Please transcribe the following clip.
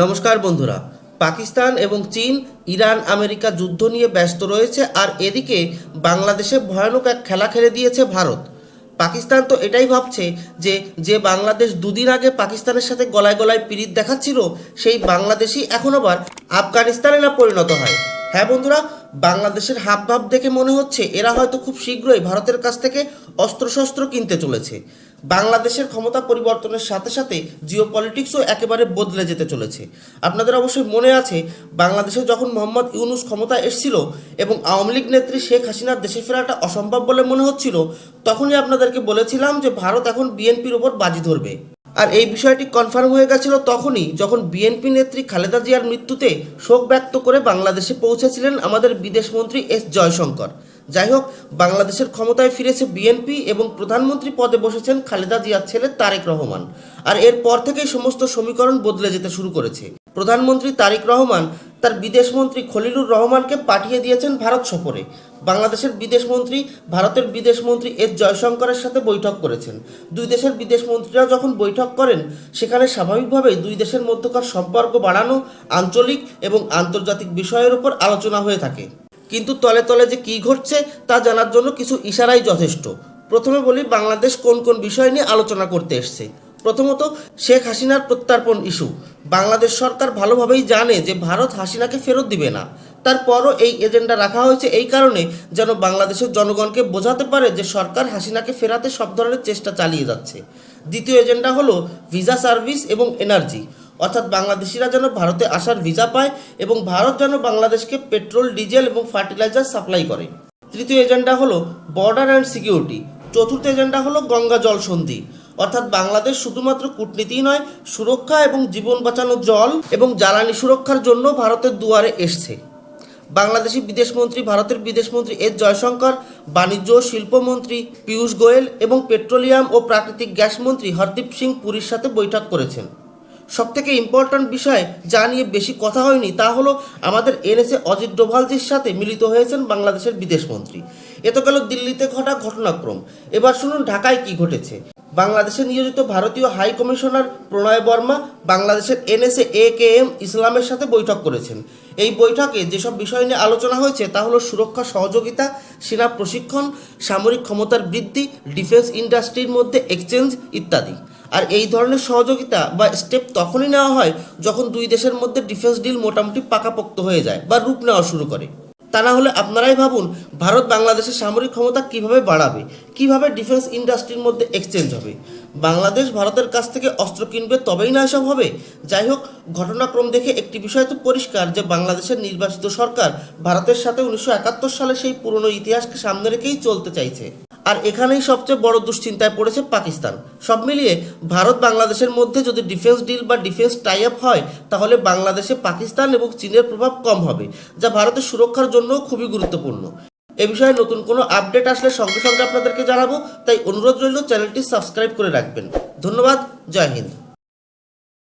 নমস্কার বন্ধুরা। পাকিস্তান এবং চীন ইরান আমেরিকা যুদ্ধ নিয়ে ব্যস্ত রয়েছে, আর এদিকে বাংলাদেশে ভয়ানক এক খেলা খেলে দিয়েছে ভারত। পাকিস্তান তো এটাই ভাবছে যে যে বাংলাদেশ দুদিন আগে পাকিস্তানের সাথে গলায় গলায় পিরিত দেখাচ্ছিল, সেই বাংলাদেশই এখন আবার আফগানিস্তানে না পরিণত হয়। হ্যাঁ বন্ধুরা, বাংলাদেশের হাবভাব দেখে মনে হচ্ছে এরা হয়তো খুব শীঘ্রই ভারতের কাছ থেকে অস্ত্রশস্ত্র কিনতে চলেছে। বাংলাদেশের ক্ষমতা পরিবর্তনের সাথে সাথে জিওপলিটিক্সও একেবারে বদলে যেতে চলেছে। আপনাদের অবশ্যই মনে আছে, বাংলাদেশে যখন মোহাম্মদ ইউনূস ক্ষমতায় এসেছিল এবং আওয়ামী লীগ নেত্রী শেখ হাসিনার দেশে ফেরাটা অসম্ভব বলে মনে হচ্ছিল, তখনই আপনাদেরকে বলেছিলাম যে ভারত এখন বিএনপির ওপর বাজি ধরবে। আর এই বিষয়টি কনফার্ম হয়ে গেছিল তখনই যখন বিএনপি নেত্রী খালেদা জিয়ার মৃত্যুতে শোক ব্যক্ত করে বাংলাদেশে পৌঁছেছিলেন আমাদের বিদেশমন্ত্রী এস জয়শঙ্কর। যাই হোক, বাংলাদেশের ক্ষমতায় ফিরেছে বিএনপি এবং প্রধানমন্ত্রী পদে বসেছেন খালেদা জিয়ার ছেলে তারেক রহমান। আর এরপর থেকেই সমস্ত সমীকরণ বদলে যেতে শুরু করেছে। প্রধানমন্ত্রী তারেক রহমান তার বিদেশমন্ত্রী খলিলুর রহমানকে পাঠিয়ে দিয়েছেন ভারত সফরে। বাংলাদেশের বিদেশমন্ত্রী ভারতের বিদেশমন্ত্রী এস জয়শঙ্করের সাথে বৈঠক করেছেন। দুই দেশের বিদেশমন্ত্রীরা যখন বৈঠক করেন, সেখানে স্বাভাবিকভাবেই দুই দেশের মধ্যকার সম্পর্ক বাড়ানো, আঞ্চলিক এবং আন্তর্জাতিক বিষয়ের উপর আলোচনা হয়ে থাকে। কিন্তু তলে তলে যে কী ঘটছে তা জানার জন্য কিছু ইশারাই যথেষ্ট। প্রথমে বলি বাংলাদেশ কোন কোন বিষয় নিয়ে আলোচনা করতে এসছে। প্রথমত, শেখ হাসিনার প্রত্যর্পণ ইস্যু। বাংলাদেশ সরকার ভালোভাবেই জানে যে ভারত হাসিনাকে ফেরত দিবে না। তারপরও এই এজেন্ডা রাখা হয়েছে এই কারণে যেন বাংলাদেশের জনগণকে বোঝাতে পারে যে সরকার হাসিনাকে ফেরাতে সব ধরনের চেষ্টা চালিয়ে যাচ্ছে। দ্বিতীয় এজেন্ডা হলো ভিসা সার্ভিস এবং এনার্জি, অর্থাৎ বাংলাদেশিরা যেন ভারতে আসার ভিসা পায় এবং ভারত যেন বাংলাদেশকে পেট্রোল, ডিজেল এবং ফার্টিলাইজার সাপ্লাই করে। তৃতীয় এজেন্ডা হলো বর্ডার অ্যান্ড সিকিউরিটি। চতুর্থ এজেন্ডা হলো গঙ্গা জল সন্ধি, অর্থাৎ বাংলাদেশ শুধুমাত্র কূটনীতিই নয়, সুরক্ষা এবং জীবন বাঁচানো জল এবং জ্বালানি সুরক্ষার জন্য ভারতের দুয়ারে এসছে। বাংলাদেশি বিদেশমন্ত্রী ভারতের বিদেশমন্ত্রী এস জয়শঙ্কর, বাণিজ্য ও শিল্পমন্ত্রী পীয়ূষ গোয়েল এবং পেট্রোলিয়াম ও প্রাকৃতিক গ্যাস মন্ত্রী হরদীপ সিং পুরীর সাথে বৈঠক করেছেন। সবথেকে ইম্পর্ট্যান্ট বিষয় যা নিয়ে বেশি কথা হয়নি তা হলো আমাদের এনএসএ অজিত ডোভালজির সাথে মিলিত হয়েছেন বাংলাদেশের বিদেশমন্ত্রী। এ তো গেল দিল্লিতে ঘটা ঘটনাক্রম। এবার শুনুন ঢাকায় কি ঘটেছে। বাংলাদেশে নিয়োজিত ভারতীয় হাই কমিশনার প্রণয় বর্মা বাংলাদেশের এনএসএ AKM ইসলামের সাথে বৈঠক করেছেন। এই বৈঠকে যেসব বিষয় নিয়ে আলোচনা হয়েছে তা হলো সুরক্ষা সহযোগিতা, সেনা প্রশিক্ষণ, সামরিক ক্ষমতার বৃদ্ধি, ডিফেন্স ইন্ডাস্ট্রির মধ্যে এক্সচেঞ্জ ইত্যাদি। আর এই ধরনের সহযোগিতা বা স্টেপ তখনই নেওয়া হয় যখন দুই দেশের মধ্যে ডিফেন্স ডিল মোটামুটি পাকাপোক্ত হয়ে যায় বা রূপ নেওয়া শুরু করে। তা না হলে আপনারাই ভাবুন, ভারত বাংলাদেশের সামরিক ক্ষমতা কিভাবে বাড়াবে, কিভাবে ডিফেন্স ইন্ডাস্ট্রির মধ্যে এক্সচেঞ্জ হবে। বাংলাদেশ ভারতের কাছ থেকে অস্ত্র কিনবে, তবেই না এসব হবে। যাই হোক, ঘটনাক্রম দেখে একটি বিষয় তো পরিষ্কার যে বাংলাদেশের নির্বাচিত সরকার ভারতের সাথে 1971 সালে সেই পুরনো ইতিহাসকে সামনে রেখেই চলতে চাইছে। আর এখানেই সবচেয়ে বড় দুশ্চিন্তায় পড়েছে পাকিস্তান। সব মিলিয়ে ভারত বাংলাদেশের মধ্যে যদি ডিফেন্স ডিল বা ডিফেন্স টাই আপ হয়, তাহলে বাংলাদেশে পাকিস্তান এবং চীনের প্রভাব কম হবে, যা ভারতের সুরক্ষার জন্যও খুবই গুরুত্বপূর্ণ। এ বিষয়ে নতুন কোনো আপডেট আসলে সঙ্গে সঙ্গে আপনাদেরকে জানাবো, তাই অনুরোধ রইল চ্যানেলটি সাবস্ক্রাইব করে রাখবেন। ধন্যবাদ। জয় হিন্দ।